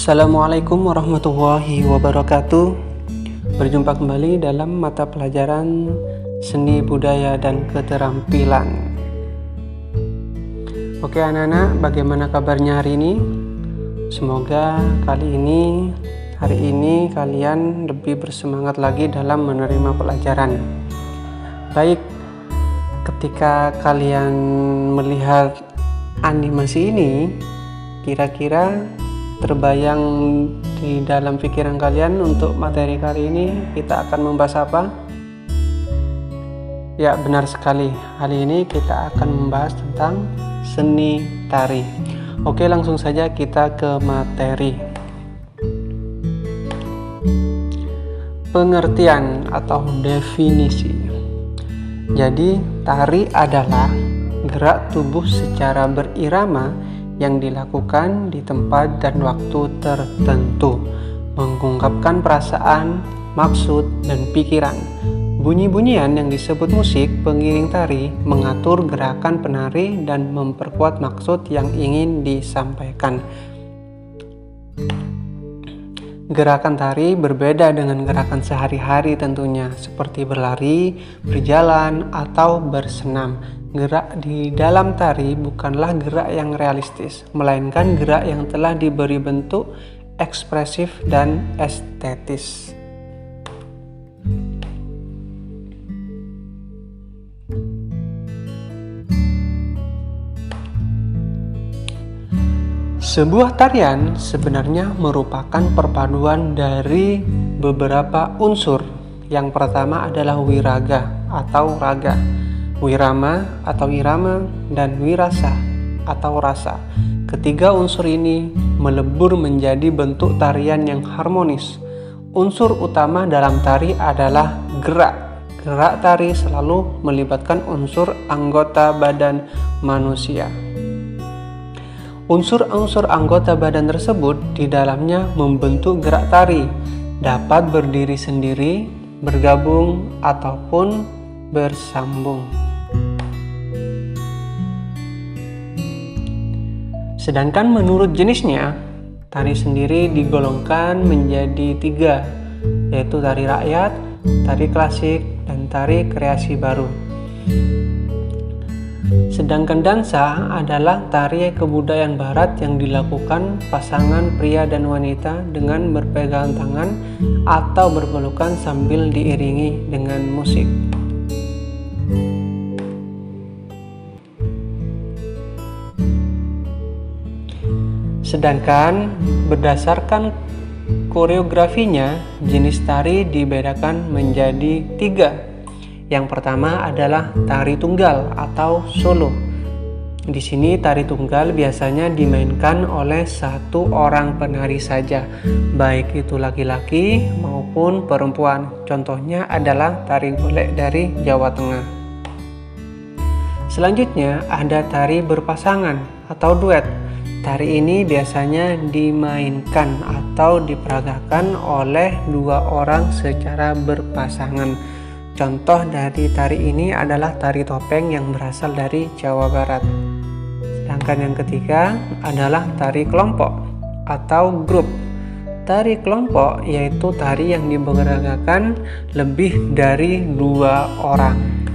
Assalamualaikum warahmatullahi wabarakatuh. Berjumpa kembali dalam mata pelajaran Seni Budaya dan Keterampilan. Oke anak-anak, bagaimana kabarnya hari ini? Semoga hari ini kalian lebih bersemangat lagi dalam menerima pelajaran. Baik, ketika kalian melihat animasi ini, kira-kira terbayang di dalam pikiran kalian untuk materi kali ini kita akan membahas apa? Ya, benar sekali. Hari ini kita akan membahas tentang seni tari. Oke, langsung saja kita ke materi. Pengertian atau definisi. Jadi, tari adalah gerak tubuh secara berirama yang dilakukan di tempat dan waktu tertentu, mengungkapkan perasaan, maksud, dan pikiran. Bunyi-bunyian yang disebut musik pengiring tari mengatur gerakan penari dan memperkuat maksud yang ingin disampaikan. Gerakan tari berbeda dengan gerakan sehari-hari tentunya, seperti berlari, berjalan, atau bersenam. Gerak di dalam tari bukanlah gerak yang realistis, melainkan gerak yang telah diberi bentuk ekspresif dan estetis. Sebuah tarian sebenarnya merupakan perpaduan dari beberapa unsur. Yang pertama adalah wiraga atau raga, wirama atau irama, dan wirasa atau rasa. Ketiga unsur ini melebur menjadi bentuk tarian yang harmonis. Unsur utama dalam tari adalah gerak. Gerak tari selalu melibatkan unsur anggota badan manusia. Unsur-unsur anggota badan tersebut di dalamnya membentuk gerak tari, dapat berdiri sendiri, bergabung, ataupun bersambung. Sedangkan menurut jenisnya, tari sendiri digolongkan menjadi 3, yaitu tari rakyat, tari klasik, dan tari kreasi baru. Sedangkan dansa adalah tari kebudayaan barat yang dilakukan pasangan pria dan wanita dengan berpegangan tangan atau berpelukan sambil diiringi dengan musik. Sedangkan berdasarkan koreografinya, jenis tari dibedakan menjadi 3. Yang pertama adalah tari tunggal atau solo. Di sini tari tunggal biasanya dimainkan oleh satu orang penari saja, baik itu laki-laki maupun perempuan. Contohnya adalah tari golek dari Jawa Tengah. Selanjutnya ada tari berpasangan atau duet. Tari ini biasanya dimainkan atau diperagakan oleh 2 orang secara berpasangan. Contoh dari tari ini adalah tari topeng yang berasal dari Jawa Barat. Sedangkan yang ketiga adalah tari kelompok atau grup. Tari kelompok yaitu tari yang diperagakan lebih dari 2 orang.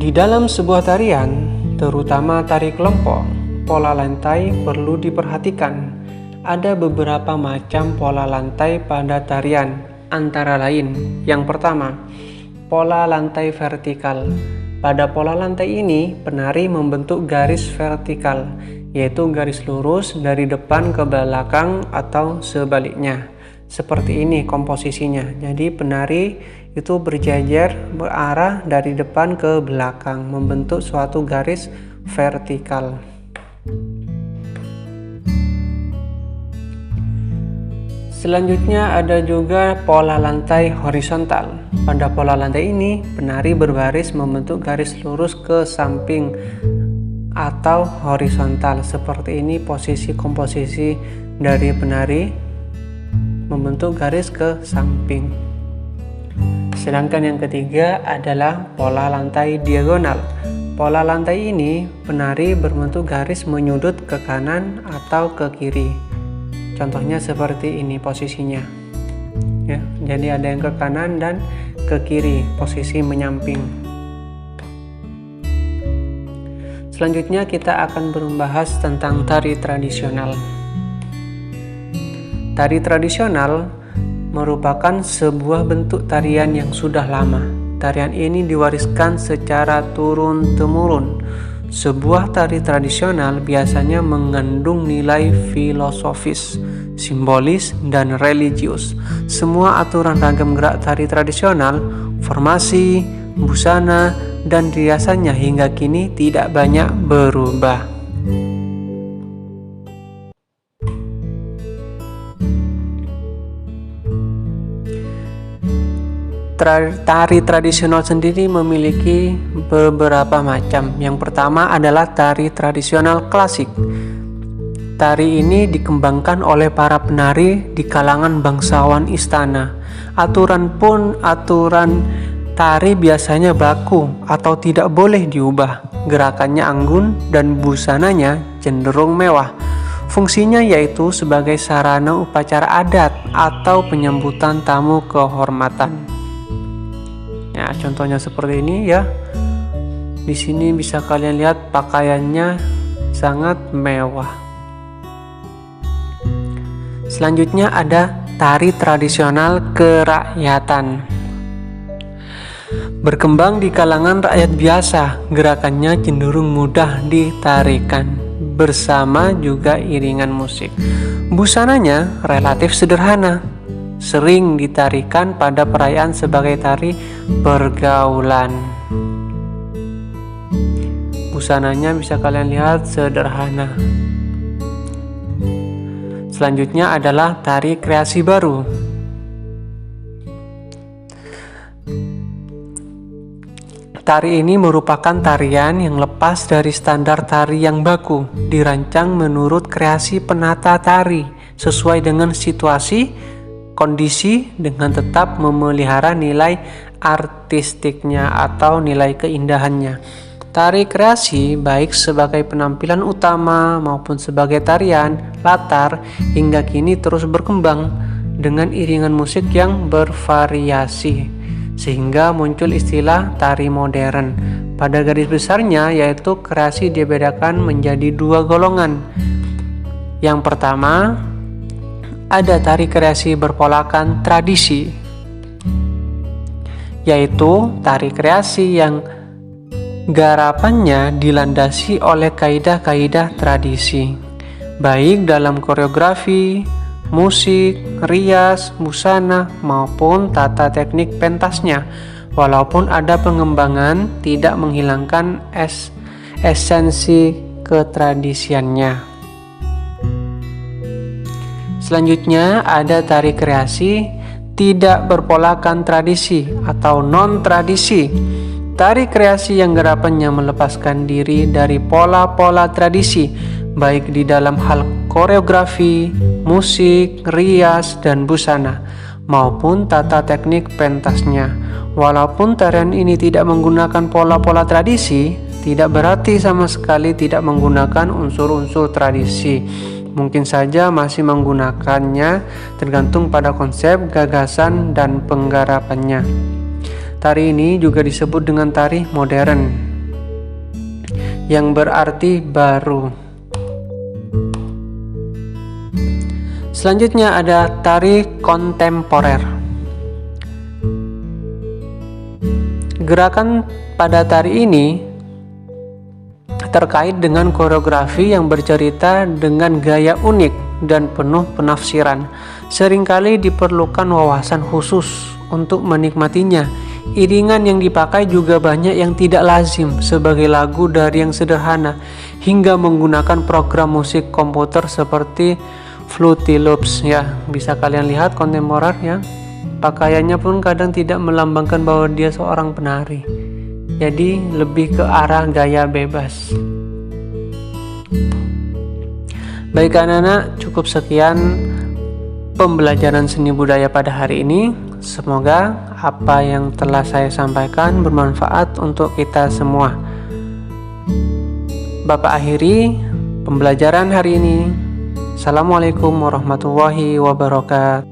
Di dalam sebuah tarian, terutama tari kelompok, pola lantai perlu diperhatikan. Ada beberapa macam pola lantai pada tarian, antara lain, yang pertama, pola lantai vertikal. Pada pola lantai ini, penari membentuk garis vertikal, yaitu garis lurus dari depan ke belakang atau sebaliknya. Seperti ini komposisinya. Jadi penari itu berjajar berarah dari depan ke belakang, membentuk suatu garis vertikal. Selanjutnya ada juga pola lantai horizontal. Pada pola lantai ini, penari berbaris membentuk garis lurus ke samping atau horizontal. Seperti ini posisi komposisi dari penari membentuk garis ke samping. Sedangkan yang ketiga adalah pola lantai diagonal. Pola lantai ini penari berbentuk garis menyudut ke kanan atau ke kiri. Contohnya seperti ini posisinya. Ya, jadi ada yang ke kanan dan ke kiri, posisi menyamping. Selanjutnya kita akan membahas tentang tari tradisional. Tari tradisional merupakan sebuah bentuk tarian yang sudah lama. Tarian ini diwariskan secara turun-temurun. Sebuah tari tradisional biasanya mengandung nilai filosofis, simbolis, dan religius. Semua aturan ragam gerak tari tradisional, formasi, busana, dan riasannya hingga kini tidak banyak berubah. Tari tradisional sendiri memiliki beberapa macam. Yang pertama adalah tari tradisional klasik. Tari ini dikembangkan oleh para penari di kalangan bangsawan istana. Aturan tari biasanya baku atau tidak boleh diubah. Gerakannya anggun dan busananya cenderung mewah. Fungsinya yaitu sebagai sarana upacara adat atau penyambutan tamu kehormatan. Ya, contohnya seperti ini ya. Di sini bisa kalian lihat pakaiannya sangat mewah. Selanjutnya ada tari tradisional kerakyatan. Berkembang di kalangan rakyat biasa, gerakannya cenderung mudah ditarikan bersama juga iringan musik. Busananya relatif sederhana, sering ditarikan pada perayaan sebagai tari pergaulan. Busananya bisa kalian lihat sederhana. Selanjutnya adalah tari kreasi baru. Tari ini merupakan tarian yang lepas dari standar tari yang baku, dirancang menurut kreasi penata tari sesuai dengan situasi, kondisi, dengan tetap memelihara nilai artistiknya atau nilai keindahannya. Tari kreasi baik sebagai penampilan utama maupun sebagai tarian latar hingga kini terus berkembang dengan iringan musik yang bervariasi, sehingga muncul istilah tari modern. Pada garis besarnya yaitu kreasi dibedakan menjadi dua golongan. Yang pertama ada tari kreasi berpolakan tradisi, yaitu tari kreasi yang garapannya dilandasi oleh kaidah-kaidah tradisi, baik dalam koreografi, musik, rias, busana, maupun tata teknik pentasnya. Walaupun ada pengembangan, tidak menghilangkan esensi ketradisiannya. Selanjutnya ada tari kreasi tidak berpolakan tradisi atau non-tradisi. Tari kreasi yang gerapannya melepaskan diri dari pola-pola tradisi, baik di dalam hal koreografi, musik, rias, dan busana, maupun tata teknik pentasnya. Walaupun tarian ini tidak menggunakan pola-pola tradisi, tidak berarti sama sekali tidak menggunakan unsur-unsur tradisi. Mungkin saja masih menggunakannya, tergantung pada konsep, gagasan, dan penggarapannya. Tari ini juga disebut dengan tari modern, yang berarti baru. Selanjutnya ada tari kontemporer. Gerakan pada tari ini terkait dengan koreografi yang bercerita dengan gaya unik dan penuh penafsiran. Seringkali diperlukan wawasan khusus untuk menikmatinya. Iringan yang dipakai juga banyak yang tidak lazim, sebagai lagu dari yang sederhana hingga menggunakan program musik komputer seperti Fruity Loops ya. Bisa kalian lihat kontemporer ya. Pakaiannya pun kadang tidak melambangkan bahwa dia seorang penari. Jadi lebih ke arah gaya bebas. Baik anak-anak, cukup sekian pembelajaran seni budaya pada hari ini. Semoga apa yang telah saya sampaikan bermanfaat untuk kita semua. Bapak akhiri pembelajaran hari ini. Assalamualaikum warahmatullahi wabarakatuh.